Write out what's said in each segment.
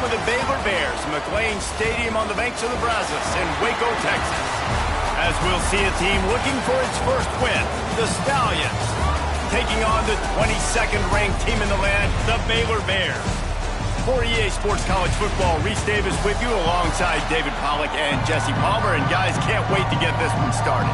of the Baylor Bears, McLean Stadium on the banks of the Brazos in Waco, Texas. As we'll see a team looking for its first win, the Stallions, taking on the 22nd ranked team in the land, the Baylor Bears. For EA Sports College Football, Reese Davis with you alongside David Pollack and Jesse Palmer. And guys, can't wait to get this one started.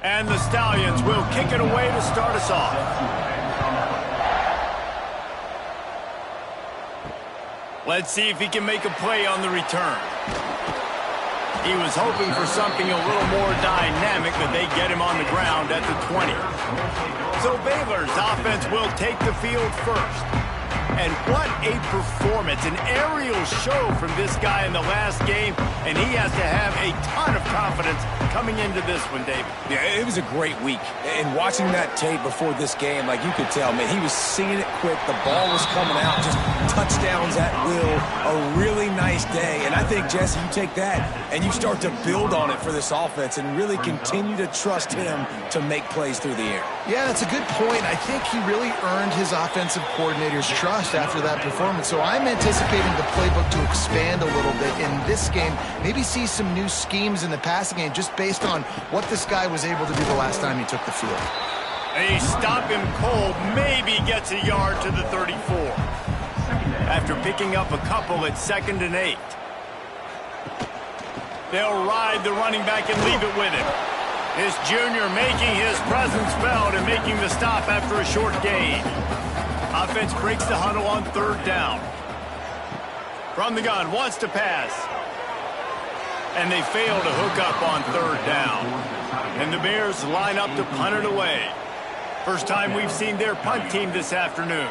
And the Stallions will kick it away to start us off. Let's see if he can make a play on the return. He was hoping for something a little more dynamic, but they get him on the ground at the 20. So Baylor's offense will take the field first. And what a performance, an aerial show from this guy in the last game, and he has to have a ton of confidence coming into this one, David. Yeah, it was a great week. And watching that tape before this game, like you could tell, man, he was seeing it quick. The ball was coming out, just touchdowns at will. A really nice day. And I think, Jesse, you take that and you start to build on it for this offense and really continue to trust him to make plays through the air. Yeah, that's a good point. I think he really earned his offensive coordinator's trust after that performance. So I'm anticipating the playbook to expand a little bit in this game. Maybe see some new schemes in the passing game just based on what this guy was able to do the last time he took the field. They stop him cold, maybe gets a yard to the 34. After picking up a couple at 2nd and 8. They'll ride the running back and leave it with him. This junior making his presence felt and making the stop after a short gain. Offense breaks the huddle on 3rd down. From the gun, wants to pass. And they fail to hook up on 3rd down. And the Bears line up to punt it away. First time we've seen their punt team this afternoon.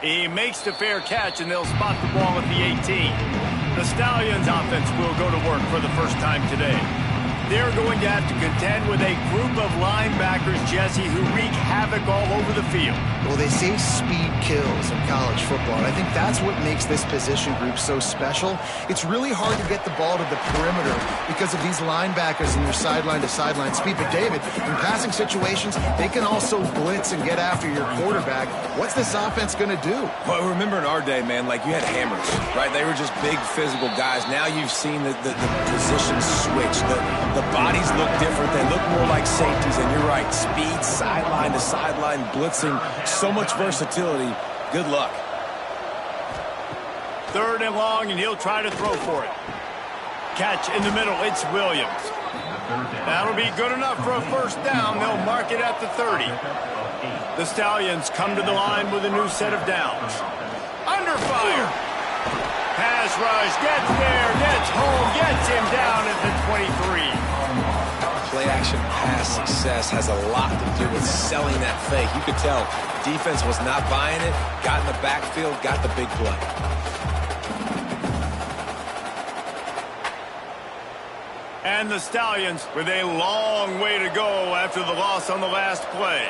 He makes the fair catch, and they'll spot the ball at the 18. The Stallions offense will go to work for the first time today. They're going to have to contend with a group of linebackers, Jesse, who wreak havoc all over the field. Well, they say speed kills in college football, and I think that's what makes this position group so special. It's really hard to get the ball to the perimeter because of these linebackers and their sideline-to-sideline speed. But, David, in passing situations, they can also blitz and get after your quarterback. What's this offense going to do? Well, remember in our day, man, like you had hammers, right? They were just big physical guys. Now you've seen the positions switch. The bodies look different. They look more like safeties, and you're right. Speed, sideline to sideline, blitzing, so much versatility. Good luck. 3rd and long, and he'll try to throw for it. Catch in the middle. It's Williams. That'll be good enough for a first down. They'll mark it at the 30. The Stallions come to the line with a new set of downs. Under fire. Pass rush, gets there, gets home, gets him down at the 23. Play-action pass success has a lot to do with selling that fake. You could tell defense was not buying it, got in the backfield, got the big play. And the Stallions with a long way to go after the loss on the last play.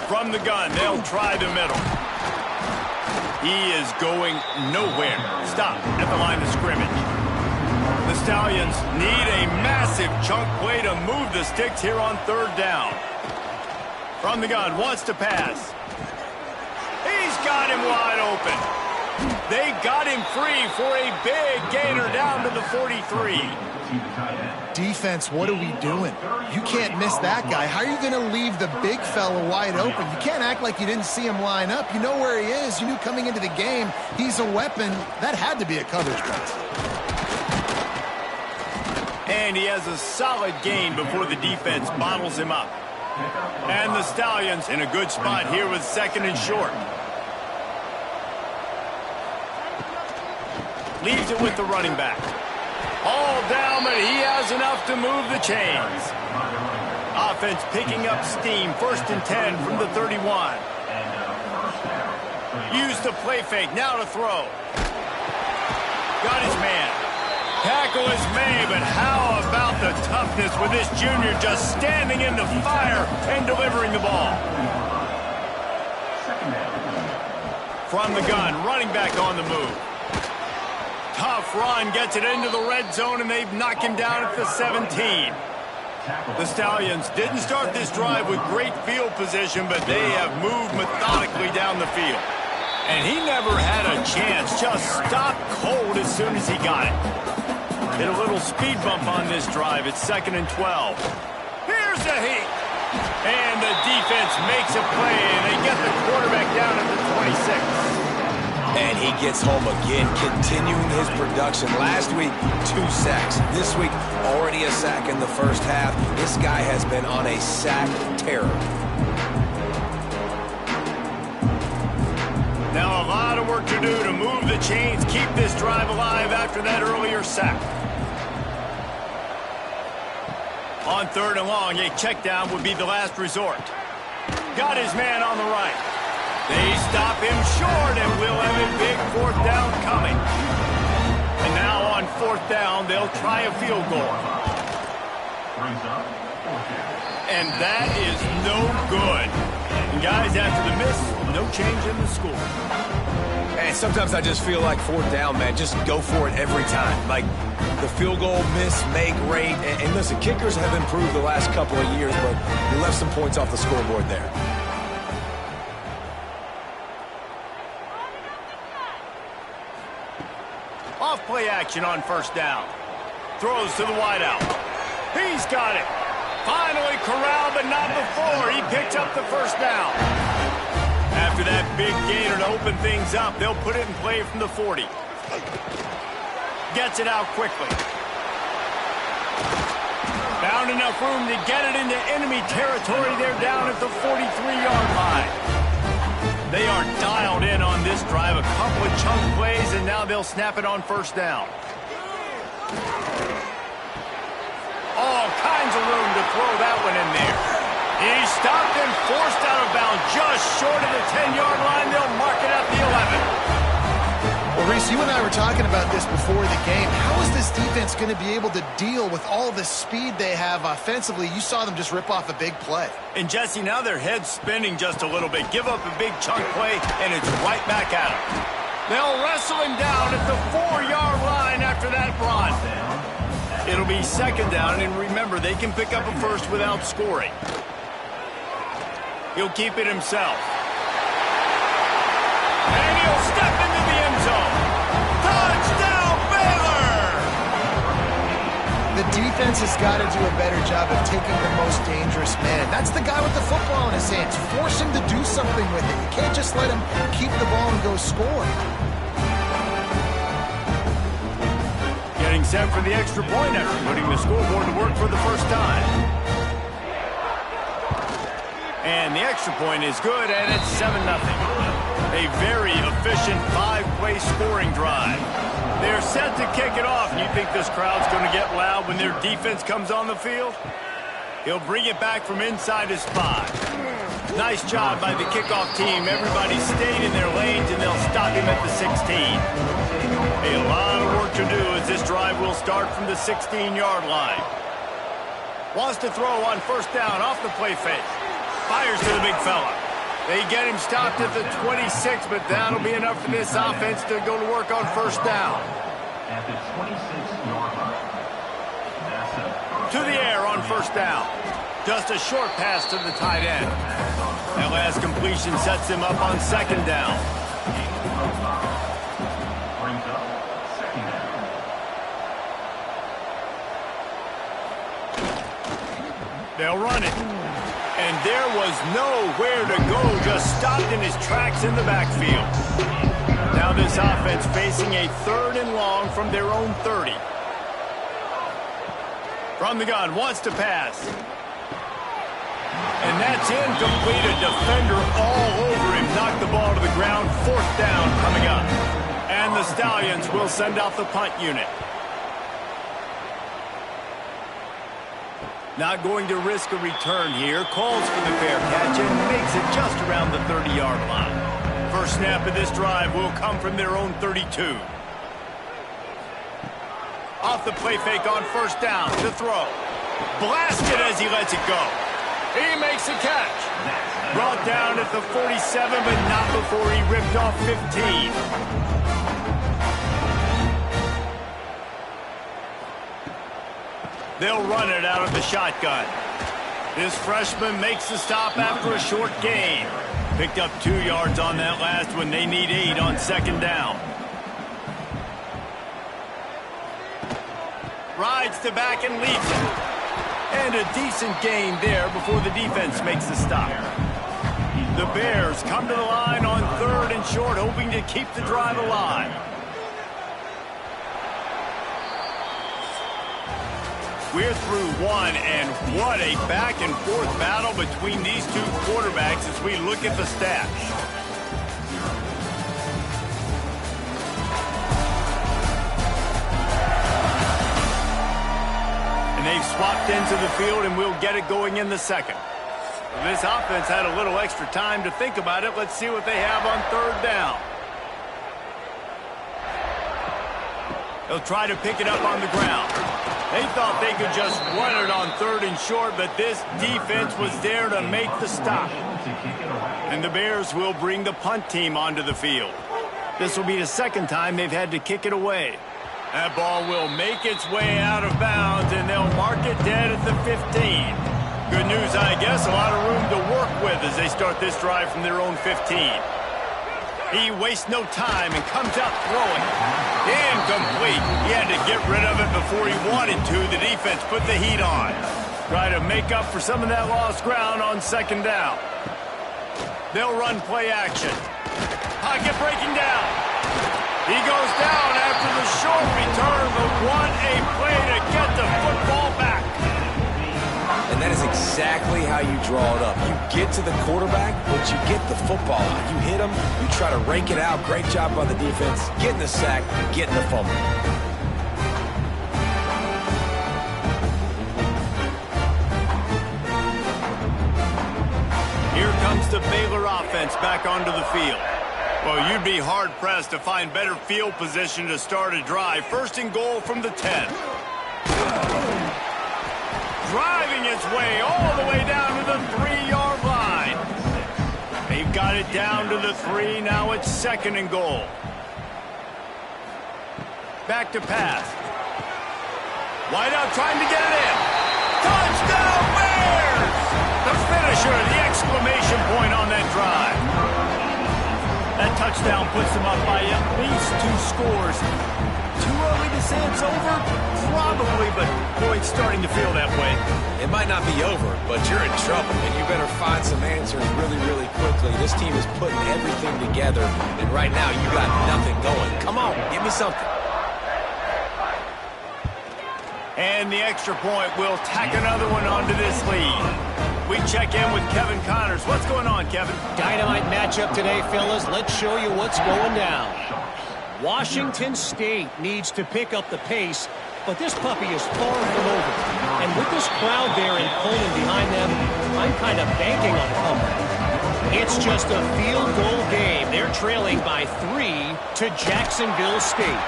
From the gun, they'll try the middle. He is going nowhere. Stop at the line of scrimmage. The Stallions need a massive chunk play to move the sticks here on 3rd down. From the gun, wants to pass. He's got him wide open. They got him free for a big gainer down to the 43. Defense, what are we doing? You can't miss that guy. How are you going to leave the big fella wide open? You can't act like you didn't see him line up. You know where he is. You knew coming into the game he's a weapon. That had to be a coverage pass. And he has a solid gain before the defense bottles him up. And the Stallions in a good spot here with 2nd and short. Leaves it with the running back. All down, but he has enough to move the chains. Offense picking up steam. 1st and 10 from the 31. Use the play fake. Now to throw. Got his man. Tackle is made, but how about the toughness with this junior just standing in the fire and delivering the ball? From the gun, running back on the move. Tough run, gets it into the red zone, and they've knocked him down at the 17. The Stallions didn't start this drive with great field position, but they have moved methodically down the field. And he never had a chance, just stopped cold as soon as he got it. Hit a little speed bump on this drive. It's 2nd and 12. Here's the heat. And the defense makes a play, and they get the quarterback down at the 26. And he gets home again, continuing his production. Last week, 2 sacks. This week, already a sack in the first half. This guy has been on a sack terror. Now a lot of work to do to move the chains, keep this drive alive after that earlier sack. On 3rd and long, a check down would be the last resort. Got his man on the right. They stop him short, and we'll have a big 4th down coming. And now on 4th down, they'll try a field goal. And that is no good. And guys, after the miss, no change in the score. And sometimes I just feel like 4th down, man, just go for it every time. Like the field goal miss, make, rate. And listen, kickers have improved the last couple of years, but you left some points off the scoreboard there. Off-play action on 1st down. Throws to the wideout. He's got it. Finally corralled, but not before. He picks up the 1st down. After that big gainer to open things up, they'll put it in play from the 40. Gets it out quickly. Found enough room to get it into enemy territory. They're down at the 43-yard line. They are dialed in on this drive. A couple of chunk plays, and now they'll snap it on 1st down. All kinds of room to throw that one in there. He stopped and forced out of bounds just short of the 10-yard line. They'll mark it at the 11. Well, Reese, you and I were talking about this before the game. How is this defense going to be able to deal with all the speed they have offensively? You saw them just rip off a big play. And, Jesse, now their head's spinning just a little bit. Give up a big chunk play, and it's right back at them. They'll wrestle him down at the 4-yard line after that run. It'll be 2nd down, and remember, they can pick up a first without scoring. He'll keep it himself. And he'll step into the end zone. Touchdown, Baylor! The defense has got to do a better job of taking the most dangerous man. That's the guy with the football in his hands. Force him to do something with it. You can't just let him keep the ball and go score. Getting set for the extra point after putting the scoreboard to work for the first time. And the extra point is good, and it's 7-0. A very efficient 5-play scoring drive. They're set to kick it off, and you think this crowd's going to get loud when their defense comes on the field? He'll bring it back from inside his 5. Nice job by the kickoff team. Everybody stayed in their lanes, and they'll stop him at the 16. A lot of work to do as this drive will start from the 16-yard line. Wants to throw on 1st down off the play fake. Fires to the big fella. They get him stopped at the 26, but that'll be enough for this offense to go to work on 1st down. At the 26-yard line. To the air on 1st down. Just a short pass to the tight end. That last completion sets him up on 2nd down. Brings up 2nd down. They'll run it. And there was nowhere to go, just stopped in his tracks in the backfield. Now this offense facing a 3rd and long from their own 30. From the gun, wants to pass. And that's incomplete. A defender all over him. Knocked the ball to the ground. 4th down coming up. And the Stallions will send out the punt unit. Not going to risk a return here. Calls for the fair catch and makes it just around the 30-yard line. First snap of this drive will come from their own 32. Off the play fake on 1st down to throw. Blasted as he lets it go. He makes a catch. Brought down at the 47, but not before he ripped off 15. They'll run it out of the shotgun. This freshman makes the stop after a short gain. Picked up 2 yards on that last one. They need 8 on second down. Rides to back and leads it. And a decent gain there before the defense makes the stop. The Bears come to the line on 3rd and short, hoping to keep the drive alive. We're through one, and what a back-and-forth battle between these two quarterbacks as we look at the stats. And they've swapped into the field, and we'll get it going in the second. This offense had a little extra time to think about it. Let's see what they have on 3rd down. They'll try to pick it up on the ground. They thought they could just run it on 3rd and short, but this defense was there to make the stop. And the Bears will bring the punt team onto the field. This will be the second time they've had to kick it away. That ball will make its way out of bounds, and they'll mark it dead at the 15. Good news, I guess, a lot of room to work with as they start this drive from their own 15. He wastes no time and comes out throwing. Incomplete. He had to get rid of it before he wanted to. The defense put the heat on. Try to make up for some of that lost ground on second down. They'll run play action. Pocket breaking down. He goes down after the short return, but what a play to get the football back. And that is exactly how you draw it up. You get to the quarterback, but you get the football out. You hit him, you try to rake it out. Great job by the defense. Getting the sack, getting the fumble. Here comes the Baylor offense back onto the field. Well, you'd be hard-pressed to find better field position to start a drive. 1st and goal from the 10. Driving its way all the way down to the 3-yard line. They've got it down to the 3. Now it's 2nd and goal. Back to pass. Wide out trying to get it in. Touchdown Bears! The finisher, the exclamation point on that drive. That touchdown puts them up by at least 2 scores. Too early to say it's over? Probably, but boy, it's starting to feel that way. It might not be over, but you're in trouble, and you better find some answers really, really quickly. This team is putting everything together, and right now you got nothing going. Come on, give me something. And the extra point will tack another one onto this lead. We check in with Kevin Connors. What's going on, Kevin? Dynamite matchup today, fellas. Let's show you what's going down. Washington State needs to pick up the pace, but this puppy is far from over. And with this crowd there in Pullman behind them, I'm kind of banking on a comeback. It's just a field goal game. They're trailing by 3 to Jacksonville State.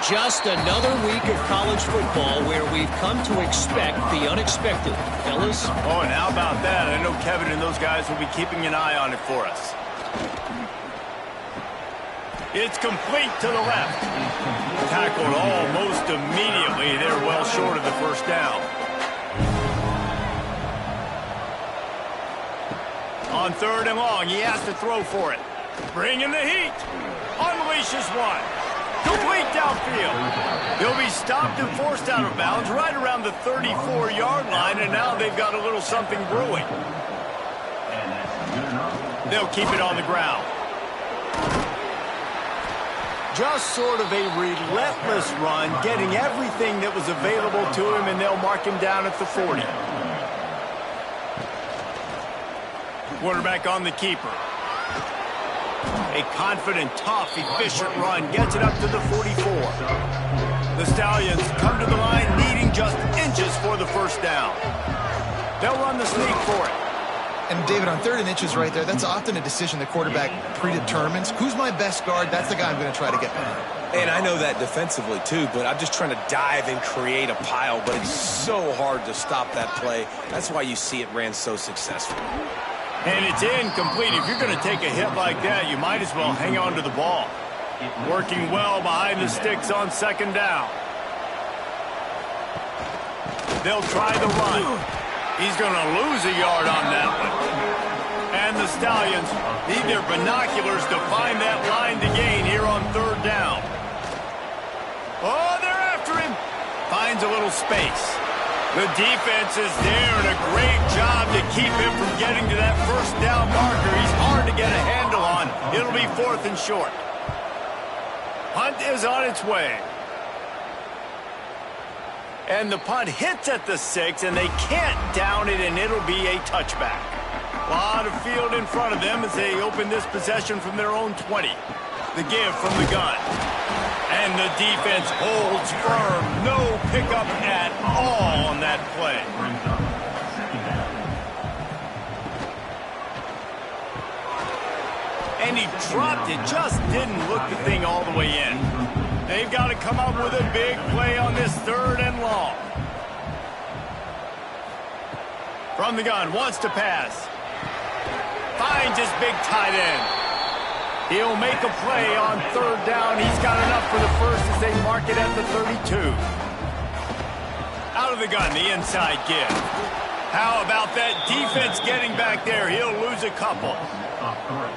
Just another week of college football where we've come to expect the unexpected. Fellas? Oh, and how about that? I know Kevin and those guys will be keeping an eye on it for us. It's complete to the left. Tackled almost immediately. They're well short of the 1st down. On 3rd and long, he has to throw for it. Bringing the heat. Unleashes one. Complete downfield. They'll be stopped and forced out of bounds right around the 34-yard line, and now they've got a little something brewing. They'll keep it on the ground. Just sort of a relentless run, getting everything that was available to him, and they'll mark him down at the 40. Quarterback on the keeper. A confident, tough, efficient run gets it up to the 44. The Stallions come to the line needing just inches for the 1st down. They'll run the sneak for it. And, David, on 3rd and inches right there, that's often a decision the quarterback predetermines. Who's my best guard? That's the guy I'm going to try to get behind. And I know that defensively, too, but I'm just trying to dive and create a pile, but it's so hard to stop that play. That's why you see it ran so successfully. And it's incomplete. If you're going to take a hit like that, you might as well hang on to the ball. Working well behind the sticks on 2nd down. They'll try the run. He's going to lose a yard on that one. And the Stallions need their binoculars to find that line to gain here on third down. Oh, they're after him. Finds a little space. The defense is there, and a great job to keep him from getting to that first down marker. He's hard to get a handle on. It'll be 4th and short. Punt is on its way. And the punt hits at the 6, and they can't down it, and it'll be a touchback. A lot of field in front of them as they open this possession from their own 20. The give from the gun. And the defense holds firm. No pickup at all on that play. And he dropped it. Just didn't look the thing all the way in. They've got to come up with a big play on this 3rd and long. From the gun, wants to pass. Finds his big tight end. He'll make a play on 3rd down. He's got enough for the first as they mark it at the 32. Out of the gun, the inside give. How about that defense getting back there? He'll lose a couple.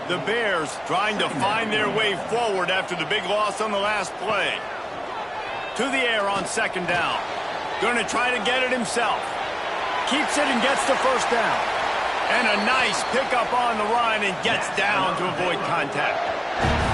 The Bears trying to find their way forward after the big loss on the last play. To the air on 2nd down. Going to try to get it himself. Keeps it and gets the first down. And a nice pickup on the run and gets down to avoid contact.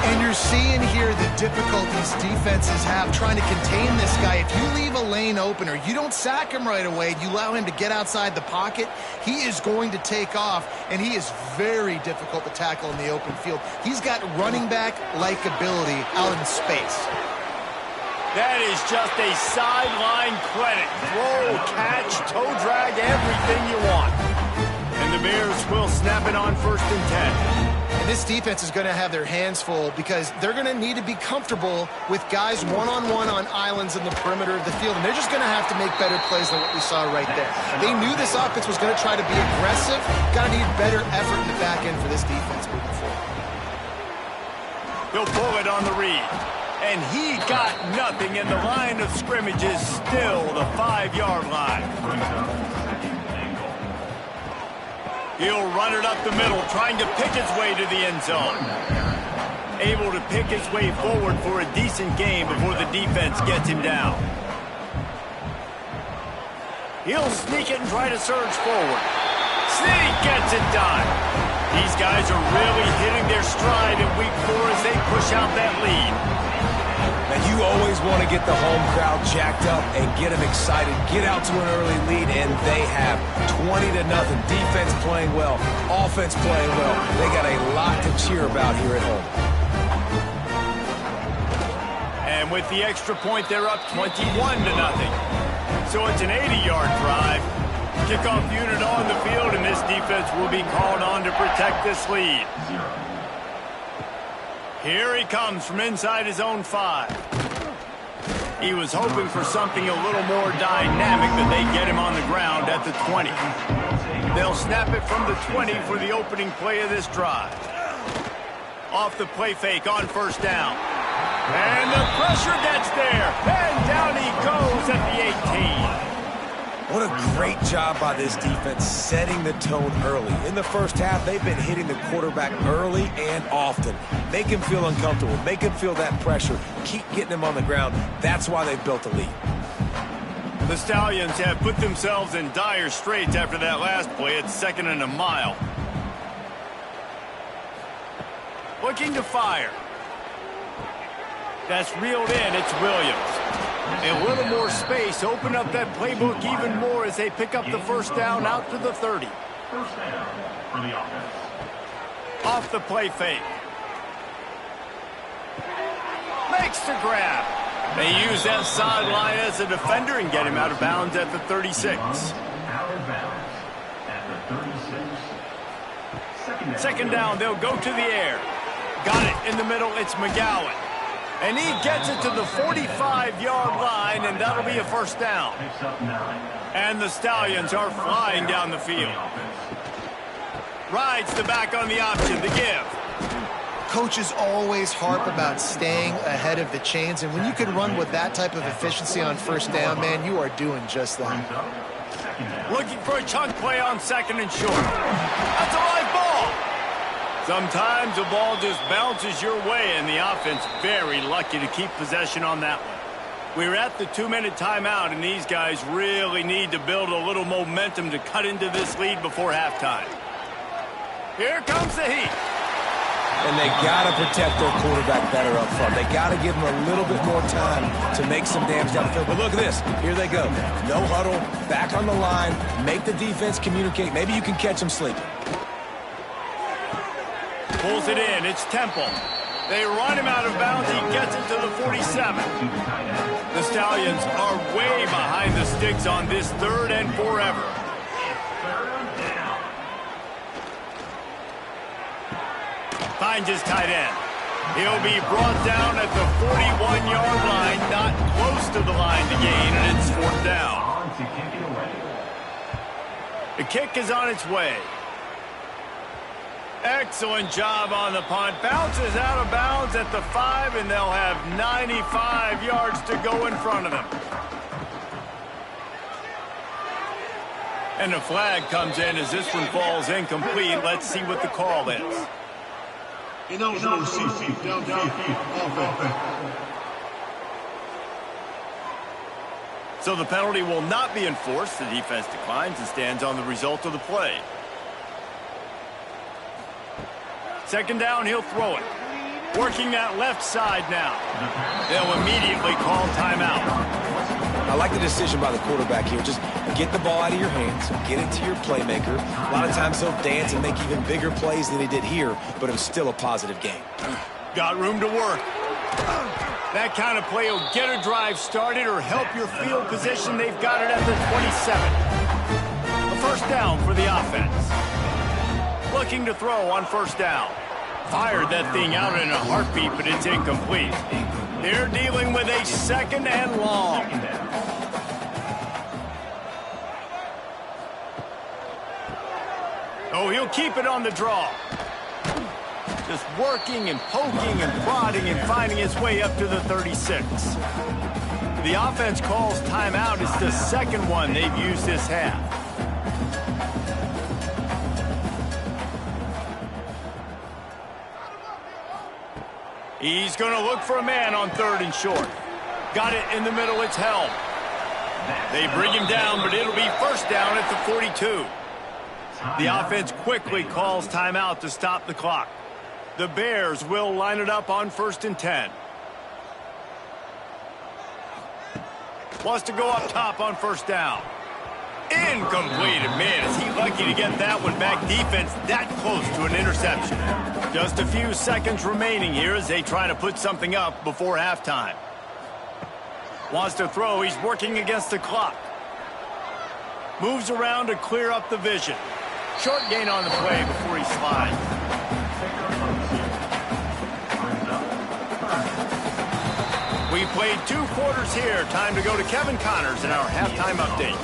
And you're seeing here the difficulties defenses have trying to contain this guy. If you leave a lane open or you don't sack him right away, you allow him to get outside the pocket, he is going to take off, and he is very difficult to tackle in the open field. He's got running back-like ability out in space. That is just a sideline credit. Throw, catch, toe drag, everything you want. And the Bears will snap it on 1st and 10. And this defense is going to have their hands full because they're going to need to be comfortable with guys one-on-one on islands in the perimeter of the field. And they're just going to have to make better plays than what we saw right there. They knew this offense was going to try to be aggressive. Got to need better effort in the back end for this defense moving forward. They'll pull it on the read. And he got nothing, and the line of scrimmage is still the 5-yard line. He'll run it up the middle, trying to pick his way to the end zone. Able to pick his way forward for a decent game before the defense gets him down. He'll sneak it and try to surge forward. Sneak gets it done. These guys are really hitting their stride in week 4 as they push out that lead. Now, you always want to get the home crowd jacked up and get them excited. Get out to an early lead, and they have 20-0. Defense playing well, offense playing well. They got a lot to cheer about here at home. And with the extra point, they're up 21-0. So it's an 80-yard drive. Kickoff unit on the field, and this defense will be called on to protect this lead. Here he comes from inside his own 5. He was hoping for something a little more dynamic, but they get him on the ground at the 20. They'll snap it from the 20 for the opening play of this drive. Off the play fake on 1st down. And the pressure gets there. And down he goes at the 18. What a great job by this defense setting the tone early. In the first half, they've been hitting the quarterback early and often. Make him feel uncomfortable. Make him feel that pressure. Keep getting him on the ground. That's why they've built a lead. The Stallions have put themselves in dire straits after that last play. It's 2nd and a mile. Looking to fire. That's reeled in. It's Williams. A little more space. Open up that playbook even more as they pick up the 1st down out to the 30. 1st down for the offense. Off the play fake. Makes the grab. They use that sideline as a defender and get him out of bounds at the 36. Out of bounds at the 36. 2nd down, they'll go to the air. Got it in the middle. It's McGowan. And he gets it to the 45-yard line, and that'll be a 1st down. And the Stallions are flying down the field. Rides the back on the option, the give. Coaches always harp about staying ahead of the chains, and when you can run with that type of efficiency on first down, man, you are doing just that. Looking for a chunk play on second and short. That's a live ball. Sometimes the ball just bounces your way, and the offense very lucky to keep possession on that one. We're at the 2-minute timeout, and these guys really need to build a little momentum to cut into this lead before halftime. Here comes the heat. And they got to protect their quarterback better up front. They got to give him a little bit more time to make some damage down the field. But look at this. Here they go. No huddle, back on the line, make the defense communicate. Maybe you can catch them sleeping. Pulls it in. It's Temple. They run him out of bounds. He gets it to the 47. The Stallions are way behind the sticks on this 3rd and forever. Finds his tight end. He'll be brought down at the 41-yard line, not close to the line to gain, and it's 4th down. The kick is on its way. Excellent job on the punt. Bounces out of bounds at the 5, and they'll have 95 yards to go in front of them. And the flag comes in as this one falls incomplete. Let's see what the call is. So the penalty will not be enforced. The defense declines and stands on the result of the play. 2nd down, he'll throw it. Working that left side now. They'll immediately call timeout. I like the decision by the quarterback here. Just get the ball out of your hands, get it to your playmaker. A lot of times he'll dance and make even bigger plays than he did here, but it was still a positive game. Got room to work. That kind of play will get a drive started or help your field position. They've got it at the 27. A 1st down for the offense. Looking to throw on 1st down. Fired that thing out in a heartbeat, but it's incomplete. They're dealing with a 2nd and long. Oh, he'll keep it on the draw. Just working and poking and prodding and finding his way up to the 36. The offense calls timeout. It's the 2nd one they've used this half. He's going to look for a man on 3rd and short. Got it in the middle. It's held. They bring him down, but it'll be 1st down at the 42. The offense quickly calls timeout to stop the clock. The Bears will line it up on 1st and 10. Wants to go up top on 1st down. Incomplete. Man, is he lucky to get that one back. Defense that close to an interception. Just a few seconds remaining here as they try to put something up before halftime. Wants to throw. He's working against the clock. Moves around to clear up the vision. Short gain on the play before he slides. We played 2 quarters here. Time to go to Kevin Connors in our halftime update.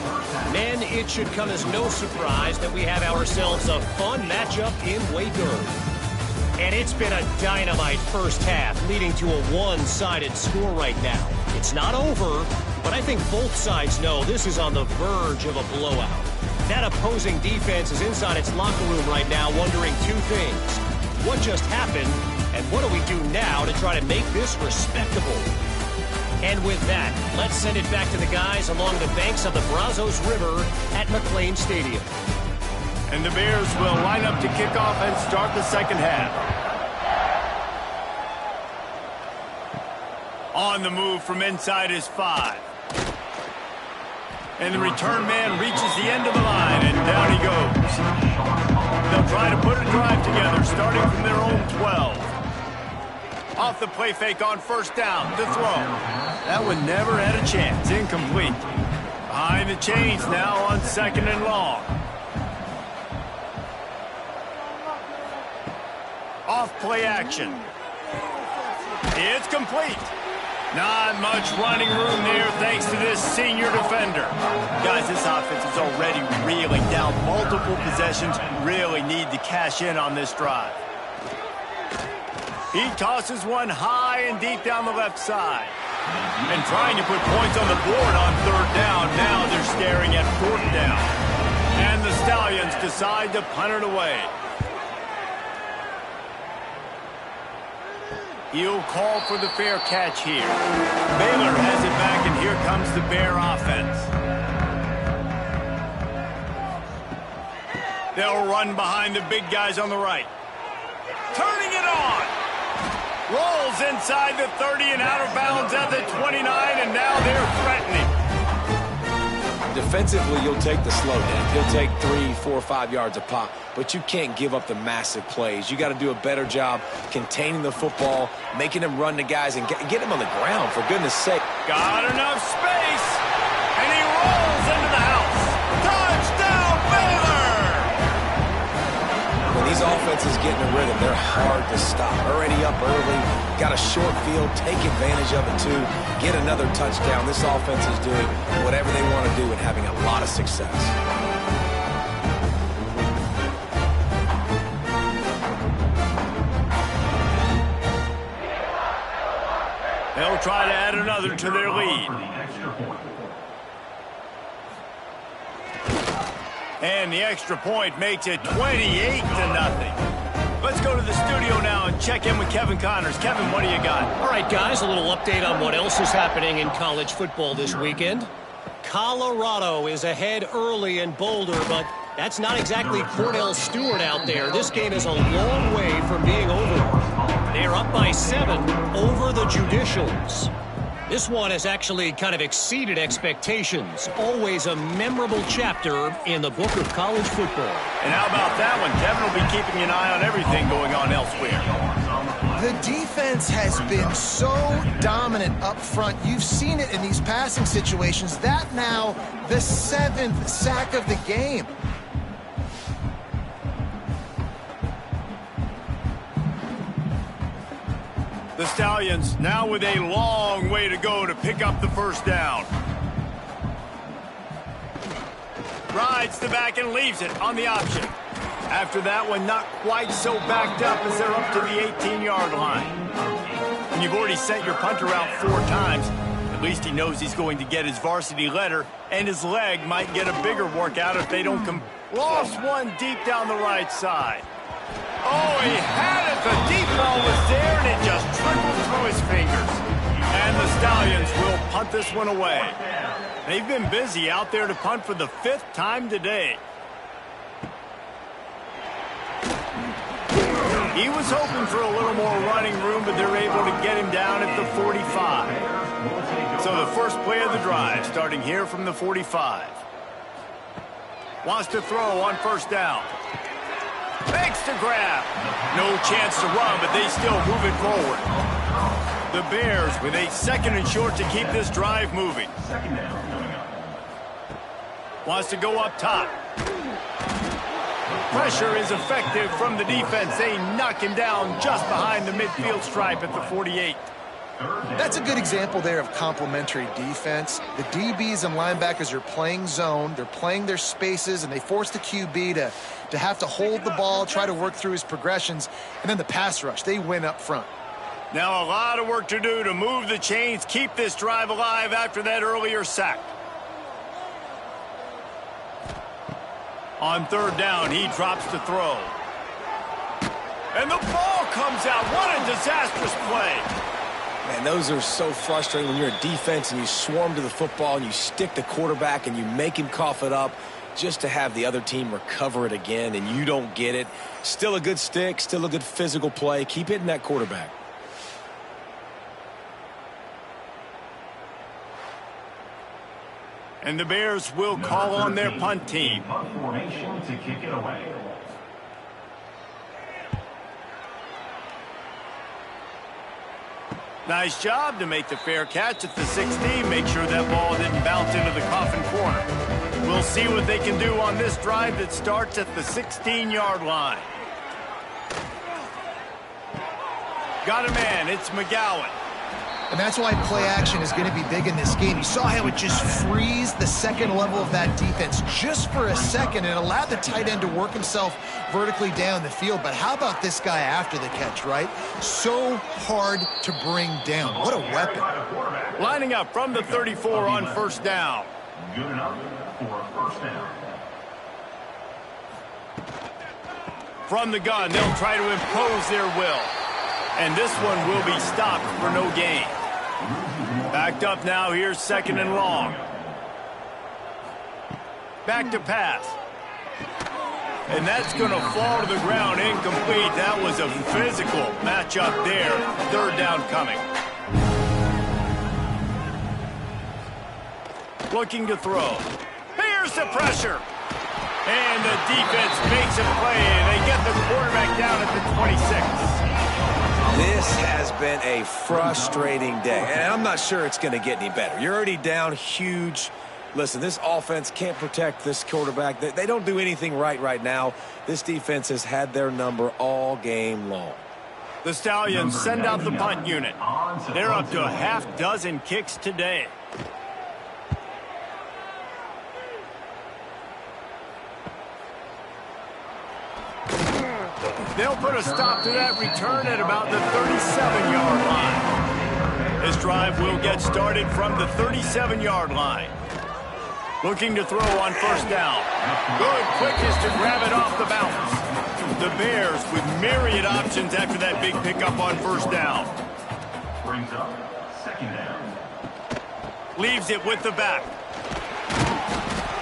Men, it should come as no surprise that we have ourselves a fun matchup in Waco. And it's been a dynamite 1st half, leading to a one-sided score right now. It's not over, but I think both sides know this is on the verge of a blowout. That opposing defense is inside its locker room right now wondering 2 things. What just happened, and what do we do now to try to make this respectable? And with that, let's send it back to the guys along the banks of the Brazos River at McLean Stadium. And the Bears will line up to kick off and start the 2nd half. On the move from inside his 5. And the return man reaches the end of the line, and down he goes. They'll try to put a drive together, starting from their own 12. Off the play fake on 1st down to throw. That one never had a chance. Incomplete. Behind the chains now on 2nd and long. Off play action. It's complete. Not much running room there thanks to this senior defender. Guys, this offense is already reeling down multiple possessions. Really need to cash in on this drive. He tosses one high and deep down the left side. And trying to put points on the board on third down. Now they're staring at fourth down. And the Stallions decide to punt it away. He'll call for the fair catch here. Baylor has it back, and here comes the Bear offense. They'll run behind the big guys on the right. Turning it on. Rolls inside the 30 and out of bounds at the 29, and now they're threatening. Defensively, you'll take the slow down. You'll take 3, 4, 5 yards a pop, but you can't give up the massive plays. You got to do a better job containing the football, making them run to guys, and get them on the ground, for goodness sake. Got enough space, and he rolls into the house. Touchdown, Baylor! When these offenses get in a rhythm, they're hard to stop. Already up early, got a short field, take advantage of it too, get another touchdown. This offense is doing whatever they want to do and having a lot of success. They'll try to add another to their lead. And the extra point makes it 28-0. Let's go to the studio now and check in with Kevin Connors. Kevin, what do you got? All right, guys, a little update on what else is happening in college football this weekend. Colorado is ahead early in Boulder, but that's not exactly Cornell Stewart out there. This game is a long way from being over. They're up by 7 over the Judicials. This one has actually kind of exceeded expectations. Always a memorable chapter in the book of college football. And how about that one? Kevin will be keeping an eye on everything going on elsewhere. The defense has been so dominant up front. You've seen it in these passing situations. That now the 7th sack of the game. The Stallions now with a long way to go to pick up the first down. Rides the back and leaves it on the option. After that one, not quite so backed up as they're up to the 18-yard line. And you've already sent your punter out 4 times. At least he knows he's going to get his varsity letter, and his leg might get a bigger workout if they don't come. Lost one deep down the right side. Oh, he had it. The deep ball was there, and it just trickled through his fingers. And the Stallions will punt this one away. They've been busy out there to punt for the 5th time today. He was hoping for a little more running room, but they're able to get him down at the 45. So the first play of the drive, starting here from the 45. Wants to throw on first down. Makes the grab. No chance to run, but they still move it forward. The Bears with a 2nd and short to keep this drive moving. Wants to go up top. Pressure is effective from the defense. They knock him down just behind the midfield stripe at the 48. That's a good example there of complementary defense. The DBs and linebackers are playing zone. They're playing their spaces, and they force the QB to have to hold the ball, try to work through his progressions, and then the pass rush. They win up front. Now a lot of work to do to move the chains, keep this drive alive after that earlier sack. On 3rd down, he drops to throw. And the ball comes out. What a disastrous play. Man, those are so frustrating when you're a defense and you swarm to the football and you stick the quarterback and you make him cough it up just to have the other team recover it again and you don't get it. Still a good stick, still a good physical play. Keep hitting that quarterback. And the Bears will call on their punt team. Punt formation to kick it away. Nice job to make the fair catch at the 16. Make sure that ball didn't bounce into the coffin corner. We'll see what they can do on this drive that starts at the 16-yard line. Got a man. It's McGowan. And that's why play action is going to be big in this game. You saw how it just frees the second level of that defense just for a second and allowed the tight end to work himself vertically down the field. But how about this guy after the catch, right? So hard to bring down. What a weapon. Lining up from the 34 on first down. Good enough for a first down. From the gun, they'll try to impose their will. And this one will be stopped for no gain. Backed up now, here's second and long. Back to pass. And that's going to fall to the ground incomplete. That was a physical matchup there. Third down coming. Looking to throw. Here's the pressure. And the defense makes a play, and they get the quarterback down at the 26. This has been a frustrating day, and I'm not sure it's going to get any better. You're already down huge. Listen, this offense can't protect this quarterback. They don't do anything right now. This defense has had their number all game long. The Stallions send out the punt unit. They're up to a half dozen kicks today. They'll put a stop to that return at about the 37-yard line. This drive will get started from the 37-yard line. Looking to throw on first down. Good quickness to grab it off the bounce. The Bears with myriad options after that big pickup on first down. Brings up second down. Leaves it with the back.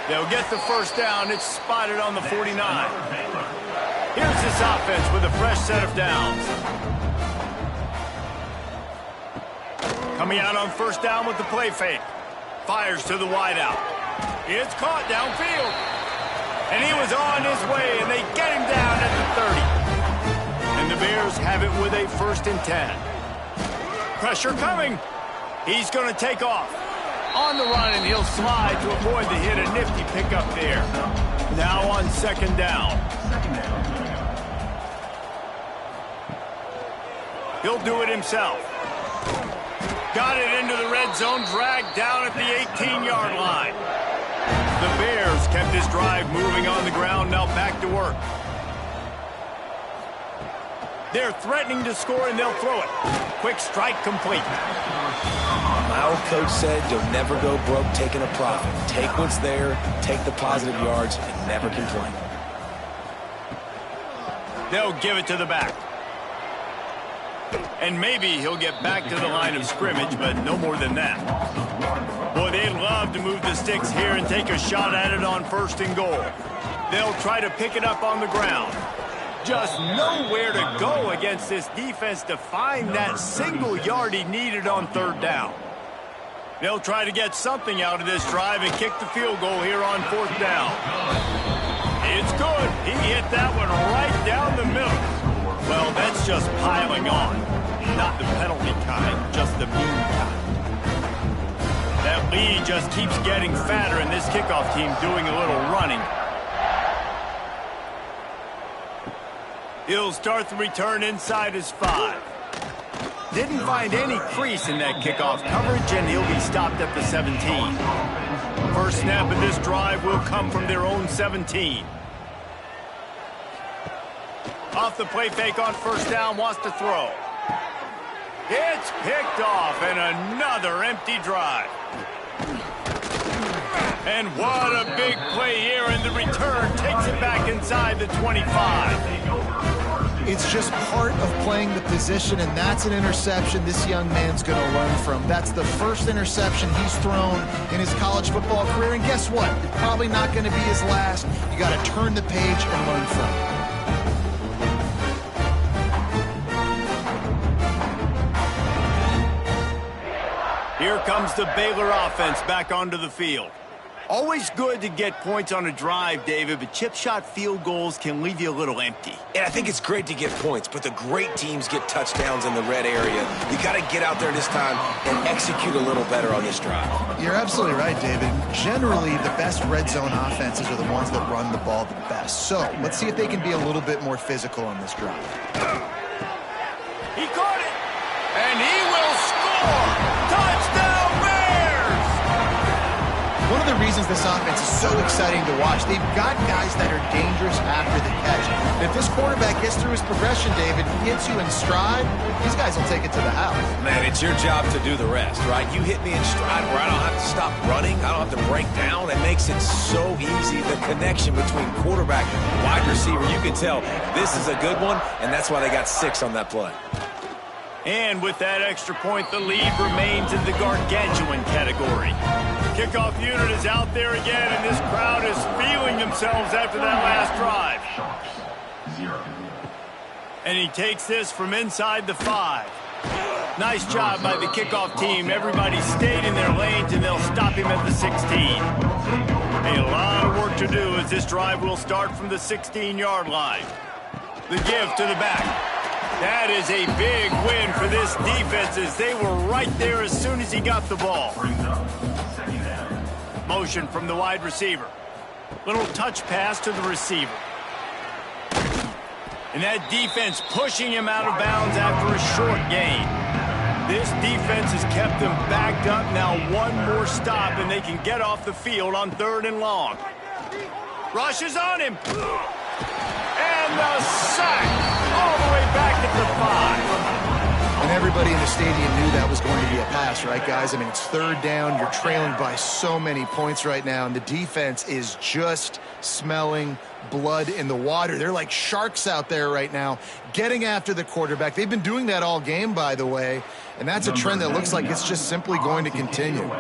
They'll get the first down. It's spotted on the 49. Here's this offense with a fresh set of downs. Coming out on first down with the play fake. Fires to the wideout. It's caught downfield. And he was on his way, and they get him down at the 30. And the Bears have it with a 1st and 10. Pressure coming. He's going to take off. On the run, and he'll slide to avoid the hit. A nifty pickup there. Now on second down. He'll do it himself. Got it into the red zone, dragged down at the 18-yard line. The Bears kept this drive moving on the ground, now back to work. They're threatening to score, and they'll throw it. Quick strike complete. My old coach said you'll never go broke taking a profit. Take what's there, take the positive yards, and never complain. They'll give it to the back. And maybe he'll get back to the line of scrimmage, but no more than that. Boy, they'd love to move the sticks here and take a shot at it on 1st and goal. They'll try to pick it up on the ground. Just nowhere to go against this defense to find that single yard he needed on 3rd down. They'll try to get something out of this drive and kick the field goal here on 4th down. It's good. He hit that one right down the middle. Well, that's just piling on. Not the penalty kind, just the mean kind. That lead just keeps getting fatter, and this kickoff team doing a little running. He'll start the return inside his 5. Didn't find any crease in that kickoff coverage, and he'll be stopped at the 17. First snap of this drive will come from their own 17. Off the play fake on first down, wants to throw. It's picked off, and another empty drive. And what a big play here, and the return takes it back inside the 25. It's just part of playing the position, and that's an interception this young man's going to learn from. That's the first interception he's thrown in his college football career, and guess what? It's probably not going to be his last. You got to turn the page and learn from it. Here comes the Baylor offense back onto the field. Always good to get points on a drive, David, but chip shot field goals can leave you a little empty. And I think it's great to get points, but the great teams get touchdowns in the red area. You got to get out there this time and execute a little better on this drive. You're absolutely right, David. Generally, the best red zone offenses are the ones that run the ball the best. So let's see if they can be a little bit more physical on this drive. He caught it, and he will score. reasons this offense is so exciting to watch. They've got guys that are dangerous after the catch. And if this quarterback gets through his progression, David, gets you in stride, these guys will take it to the house. Man, it's your job to do the rest, right? You hit me in stride where I don't have to stop running. I don't have to break down. It makes it so easy. The connection between quarterback and wide receiver, you can tell this is a good one, and that's why they got 6 on that play. And with that extra point, the lead remains in the gargantuan category. Kickoff unit is out there again, and this crowd is feeling themselves after that last drive. And he takes this from inside the 5. Nice job by the kickoff team. Everybody stayed in their lanes, and they'll stop him at the 16. A lot of work to do as this drive will start from the 16-yard line. The give to the back. That is a big win for this defense as they were right there as soon as he got the ball. Motion from the wide receiver. Little touch pass to the receiver. And that defense pushing him out of bounds after a short gain. This defense has kept them backed up. Now one more stop and they can get off the field on 3rd and long. Rushes on him. And the sack. All the way back at the 5. And everybody in the stadium knew that was going to be a pass, right, guys? I mean, it's 3rd down. You're trailing by so many points right now, and the defense is just smelling blood in the water. They're like sharks out there right now, getting after the quarterback. They've been doing that all game, by the way, and that's a trend that looks like it's just simply going to continue.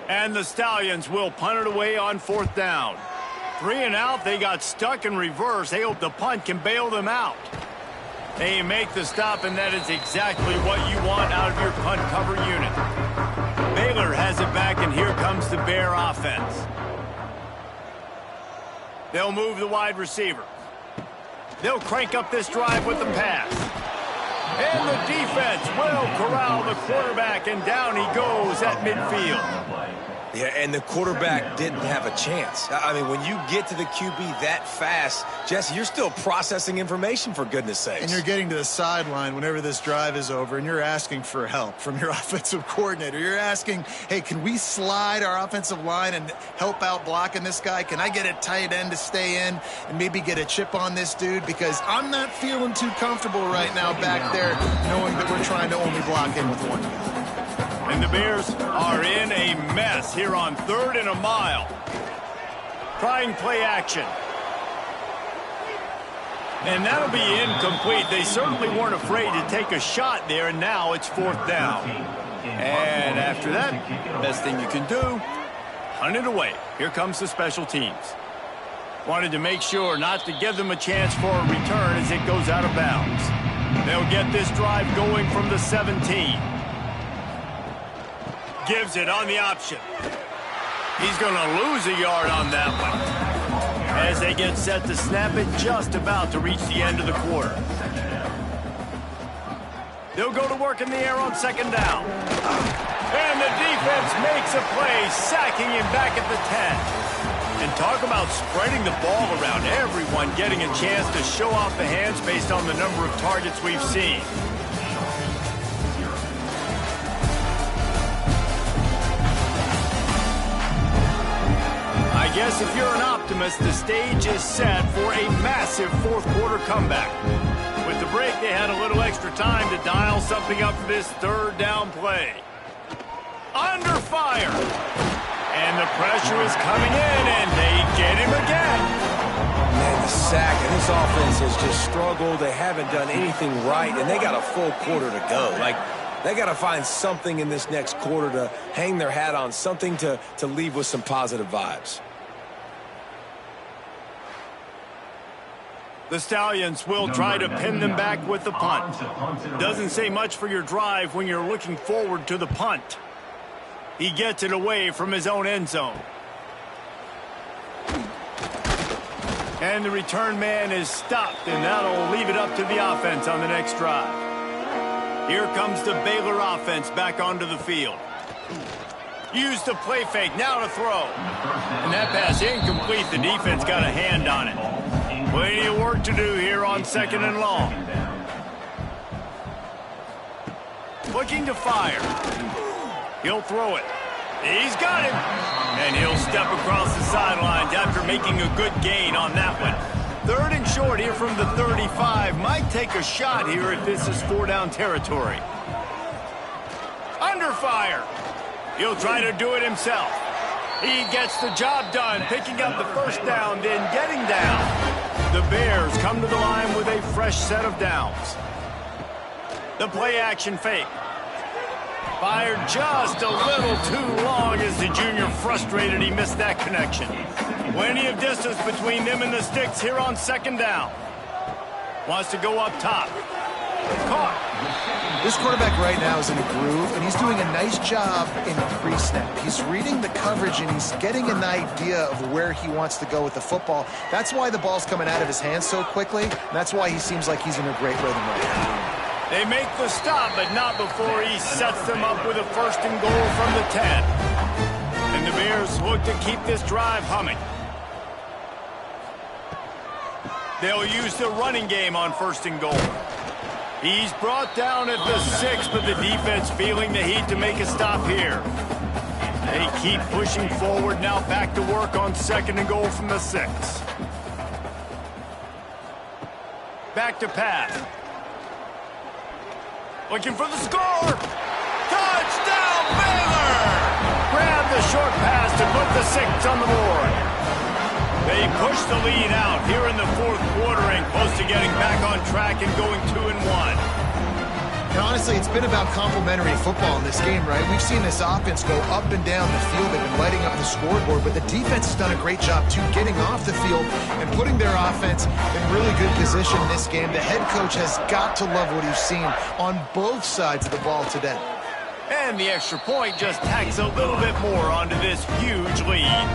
And the Stallions will punt it away on 4th down. 3 and out, they got stuck in reverse. They hope the punt can bail them out. They make the stop, and that is exactly what you want out of your punt cover unit. Baylor has it back, and here comes the Bear offense. They'll move the wide receiver. They'll crank up this drive with the pass. And the defense will corral the quarterback, and down he goes at midfield. Yeah, and the quarterback didn't have a chance. I mean, when you get to the QB that fast, Jesse, you're still processing information, for goodness sakes. And you're getting to the sideline whenever this drive is over, and you're asking for help from your offensive coordinator. You're asking, hey, can we slide our offensive line and help out blocking this guy? Can I get a tight end to stay in and maybe get a chip on this dude? Because I'm not feeling too comfortable right now back there knowing that we're trying to only block in with one guy. And the Bears are in a mess here on 3rd and a mile. Trying play action. And that'll be incomplete. They certainly weren't afraid to take a shot there, and now it's 4th down. And after that, best thing you can do, punt it away. Here comes the special teams. Wanted to make sure not to give them a chance for a return as it goes out of bounds. They'll get this drive going from the 17. Gives it on the option. He's going to lose a yard on that one. As they get set to snap it, just about to reach the end of the quarter. They'll go to work in the air on 2nd down. And the defense makes a play, sacking him back at the 10. And talk about spreading the ball around, everyone getting a chance to show off the hands based on the number of targets we've seen. I guess if you're an optimist, the stage is set for a massive 4th quarter comeback. With the break, they had a little extra time to dial something up for this 3rd down play. Under fire. And the pressure is coming in, and they get him again. Man, the sack, and this offense has just struggled. They haven't done anything right, and they got a full quarter to go. Like, they got to find something in this next quarter to hang their hat on, something to leave with some positive vibes. The Stallions will try to pin them back with the punt. Doesn't say much for your drive when you're looking forward to the punt. He gets it away from his own end zone. And the return man is stopped, and that'll leave it up to the offense on the next drive. Here comes the Baylor offense back onto the field. Use the play fake, now to throw. And that pass incomplete. The defense got a hand on it. Plenty of work to do here on 2nd and long. Looking to fire. He'll throw it. He's got him. And he'll step across the sidelines after making a good gain on that one. 3rd and short here from the 35. Might take a shot here if this is 4-down territory. Under fire. He'll try to do it himself. He gets the job done, picking up the 1st down, then getting down. The Bears come to the line with a fresh set of downs. The play-action fake. Fired just a little too long as the junior frustrated he missed that connection. Plenty of distance between them and the sticks here on 2nd down. Wants to go up top. Caught. This quarterback right now is in a groove, and he's doing a nice job in pre-snap. He's reading the coverage, and he's getting an idea of where he wants to go with the football. That's why the ball's coming out of his hands so quickly. And that's why he seems like he's in a great rhythm right now. They make the stop, but not before he sets them up with a 1st and goal from the 10. And the Bears look to keep this drive humming. They'll use the running game on 1st and goal. He's brought down at the 6, but the defense feeling the heat to make a stop here. They keep pushing forward, now back to work on 2nd and goal from the 6. Back to pass. Looking for the score. Touchdown, Baylor! Grab the short pass to put the 6 on the board. They push the lead out here in the 4th quarter and close to getting back on track and going 2-1. And honestly, it's been about complementary football in this game, right? We've seen this offense go up and down the field. They've been lighting up the scoreboard, but the defense has done a great job, too, getting off the field and putting their offense in really good position in this game. The head coach has got to love what he's seen on both sides of the ball today. And the extra point just tacks a little bit more onto this huge lead.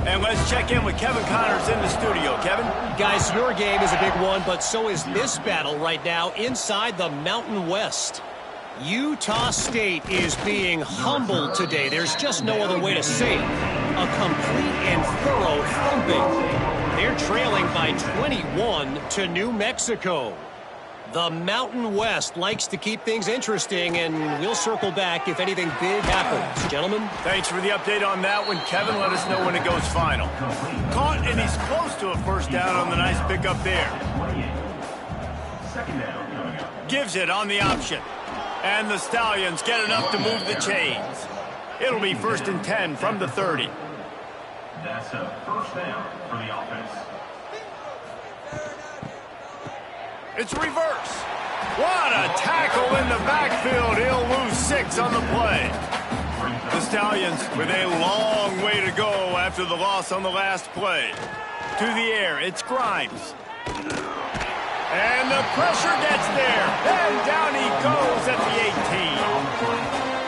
And let's check in with Kevin Connors in the studio. Kevin? Guys, your game is a big one, but so is this battle right now inside the Mountain West. Utah State is being humbled today. There's just no other way to say it. A complete and thorough thumping. They're trailing by 21 to New Mexico. The Mountain West likes to keep things interesting, and we'll circle back if anything big happens. Gentlemen? Thanks for the update on that one, Kevin. Let us know when it goes final. Caught, and he's close to a 1st down on the nice pickup there. 2nd down coming up. Gives it on the option. And the Stallions get enough to move the chains. It'll be 1st and 10 from the 30. That's a 1st down for the offense. It's reverse. What a tackle in the backfield. He'll lose 6 on the play. The Stallions with a long way to go after the loss on the last play. To the air, it's Grimes. And the pressure gets there. And down he goes at the 18.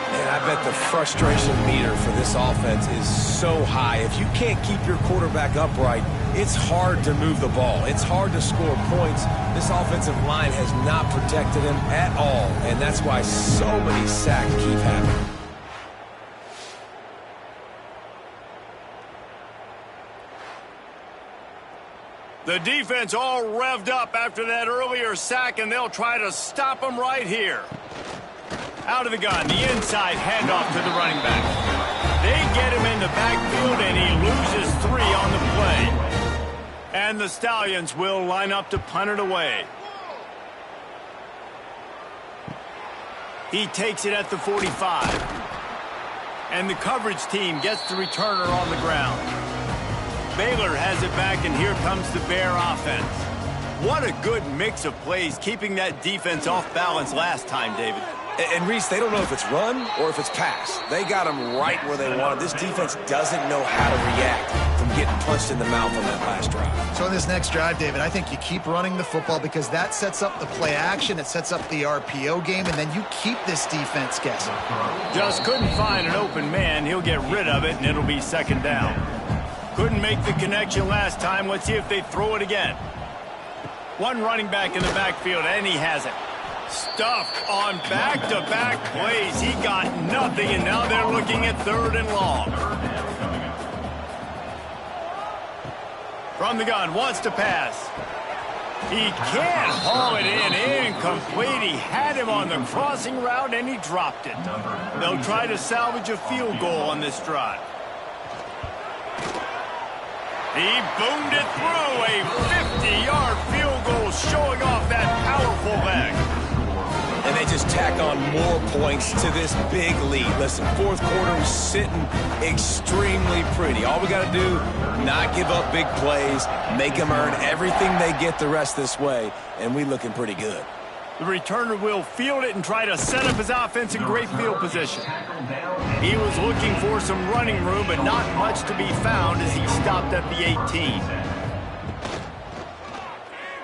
And I bet the frustration meter for this offense is so high. If you can't keep your quarterback upright, it's hard to move the ball. It's hard to score points. This offensive line has not protected him at all, and that's why so many sacks keep happening. The defense all revved up after that earlier sack, and they'll try to stop him right here. Out of the gun, the inside handoff to the running back. They get him in the backfield, and he loses 3 on the play. And the Stallions will line up to punt it away. He takes it at the 45. And the coverage team gets the returner on the ground. Baylor has it back, and here comes the Bear offense. What a good mix of plays, keeping that defense off balance last time, David. And Reese, they don't know if it's run or if it's pass. They got them right where they want it. This defense doesn't know how to react from getting punched in the mouth on that last drive. So in this next drive, David, I think you keep running the football because that sets up the play action, it sets up the RPO game, and then you keep this defense guessing. Just couldn't find an open man. He'll get rid of it, and it'll be 2nd down. Couldn't make the connection last time. Let's see if they throw it again. One running back in the backfield, and he has it. Stuffed on back-to-back plays. He got nothing, and now they're looking at 3rd and long. From the gun, wants to pass. He can't haul it in. Incomplete. He had him on the crossing route, and he dropped it. They'll try to salvage a field goal on this drive. He boomed it through. A 50-yard field goal showing off that powerful leg. And they just tack on more points to this big lead. Listen, fourth quarter is sitting extremely pretty. All we got to do, not give up big plays, make them earn everything they get the rest this way, and we looking pretty good. The returner will field it and try to set up his offense in great field position. He was looking for some running room, but not much to be found as he stopped at the 18.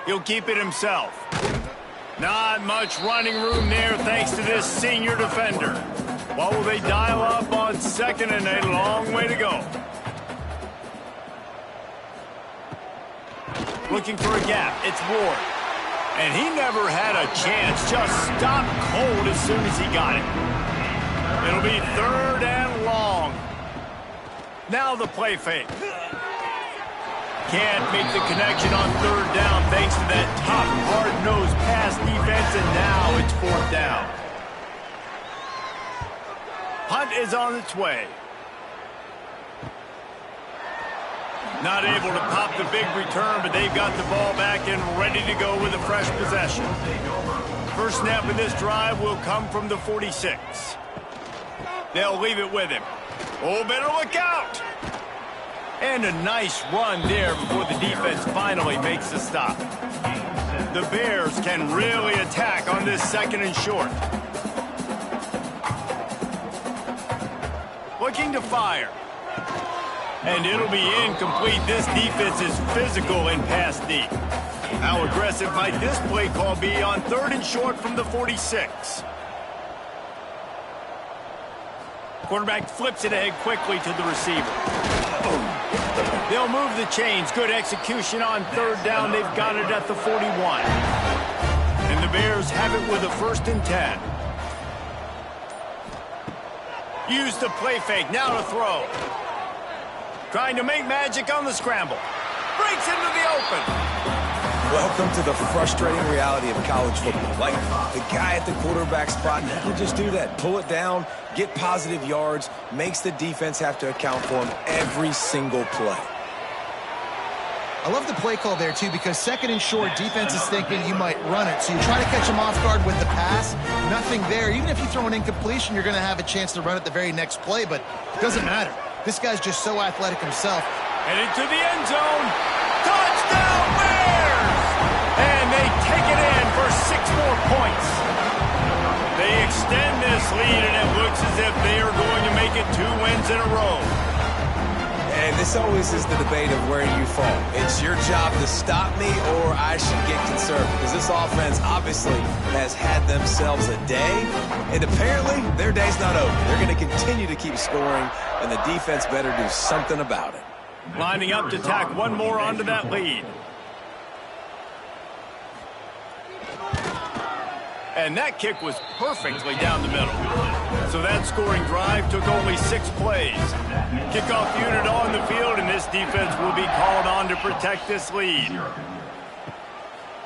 He'll keep it himself. Not much running room there thanks to this senior defender. What will they dial up on second and a long way to go? Looking for a gap. It's Ward. And he never had a chance. Just stopped cold as soon as he got it. It'll be third and long. Now the play fake. Can't make the connection on third down thanks to that top hard-nosed pass defense, and now it's fourth down. Punt is on its way. Not able to pop the big return, but they've got the ball back and ready to go with a fresh possession. First snap of this drive will come from the 46. They'll leave it with him. Oh, better look out! And a nice run there before the defense finally makes the stop. The Bears can really attack on this second and short. Looking to fire. And it'll be incomplete. This defense is physical and pass deep. How aggressive might this play call be on third and short from the 46? Quarterback flips it ahead quickly to the receiver. They'll move the chains. Good execution on third down. They've got it at the 41. And the Bears have it with a 1st and 10. Use the play fake. Now to throw. Trying to make magic on the scramble. Breaks into the open. Welcome to the frustrating reality of college football. Like, the guy at the quarterback spot never just do that. Pull it down, get positive yards, makes the defense have to account for him every single play. I love the play call there, too, because second and short, defense is thinking you might run it. So you try to catch them off guard with the pass. Nothing there. Even if you throw an incompletion, you're going to have a chance to run it the very next play, but it doesn't matter. This guy's just so athletic himself. And into the end zone. Touchdown, Bears! And they take it in for 6 more points. They extend this lead, and it looks as if they are going to make it 2 wins in a row. And this always is the debate of where you fall. It's your job to stop me, or I should get conservative. Because this offense obviously has had themselves a day, and apparently their day's not over. They're going to continue to keep scoring, and the defense better do something about it. Lining up to tack one more onto that lead. And that kick was perfectly down the middle. So that scoring drive took only 6 plays. Kickoff unit on the field, and this defense will be called on to protect this lead.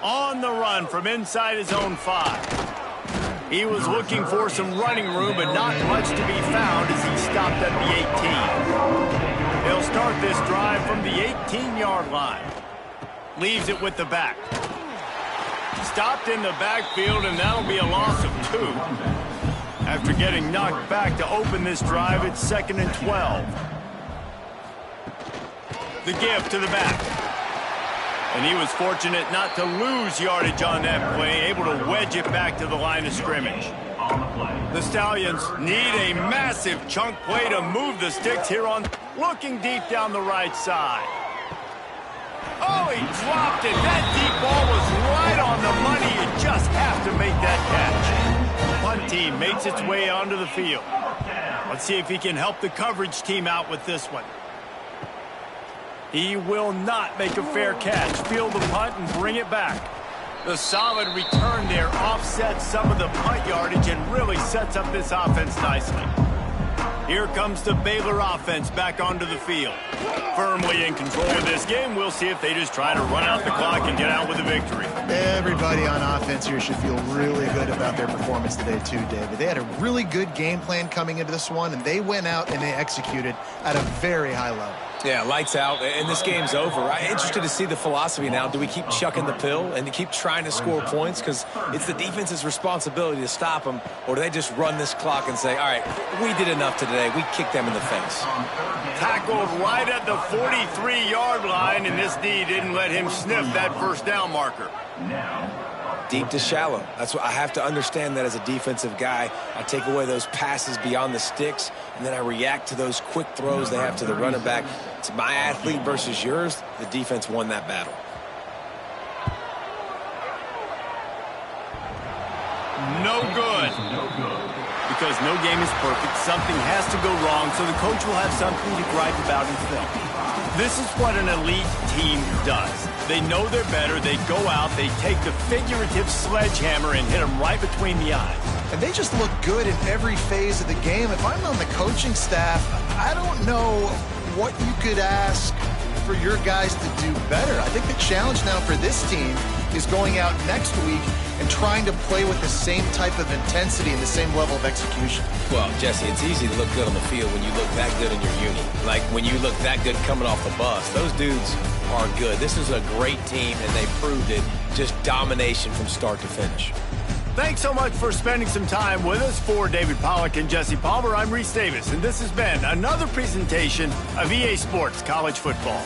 On the run from inside his own 5. He was looking for some running room, but not much to be found as he stopped at the 18. They'll start this drive from the 18-yard line. Leaves it with the back. Stopped in the backfield, and that'll be a loss of 2. After getting knocked back to open this drive, it's 2nd and 12. The give to the back. And he was fortunate not to lose yardage on that play, able to wedge it back to the line of scrimmage. The Stallions need a massive chunk play to move the sticks here on, looking deep down the right side. Oh, he dropped it. That deep ball was right on the money. You just have to make that catch. The punt team makes its way onto the field. Let's see if he can help the coverage team out with this one. He will not make a fair catch. Field the punt and bring it back. The solid return there offsets some of the punt yardage and really sets up this offense nicely. Here comes the Baylor offense back onto the field. Firmly in control of this game. We'll see if they just try to run out the clock and get out with a victory. Everybody on offense here should feel really good about their performance today too, David. They had a really good game plan coming into this one, and they went out and they executed at a very high level. Yeah, lights out, and this game's over. I'm interested to see the philosophy now. Do we keep chucking the pill and keep trying to score points? Because it's the defense's responsibility to stop them, or do they just run this clock and say, all right, we did enough today. We kicked them in the face. Tackled right at the 43-yard line, and this D didn't let him sniff that first down marker. Deep to shallow. That's what I have to understand that as a defensive guy. I take away those passes beyond the sticks, and then I react to those quick throws they have to the running back. It's my athlete versus yours. The defense won that battle. No good. Because no game is perfect, something has to go wrong, so the coach will have something to gripe about in film. This is what an elite team does. They know they're better, they go out, they take the figurative sledgehammer and hit them right between the eyes. And they just look good in every phase of the game. If I'm on the coaching staff, I don't know what you could ask for your guys to do better. I think the challenge now for this team is going out next week and trying to play with the same type of intensity and the same level of execution. Well, Jesse, it's easy to look good on the field when you look that good in your uni. Like when you look that good coming off the bus. Those dudes are good. This is a great team, and they proved it. Just domination from start to finish. Thanks so much for spending some time with us. For David Pollack and Jesse Palmer, I'm Reese Davis, and this has been another presentation of EA Sports College Football.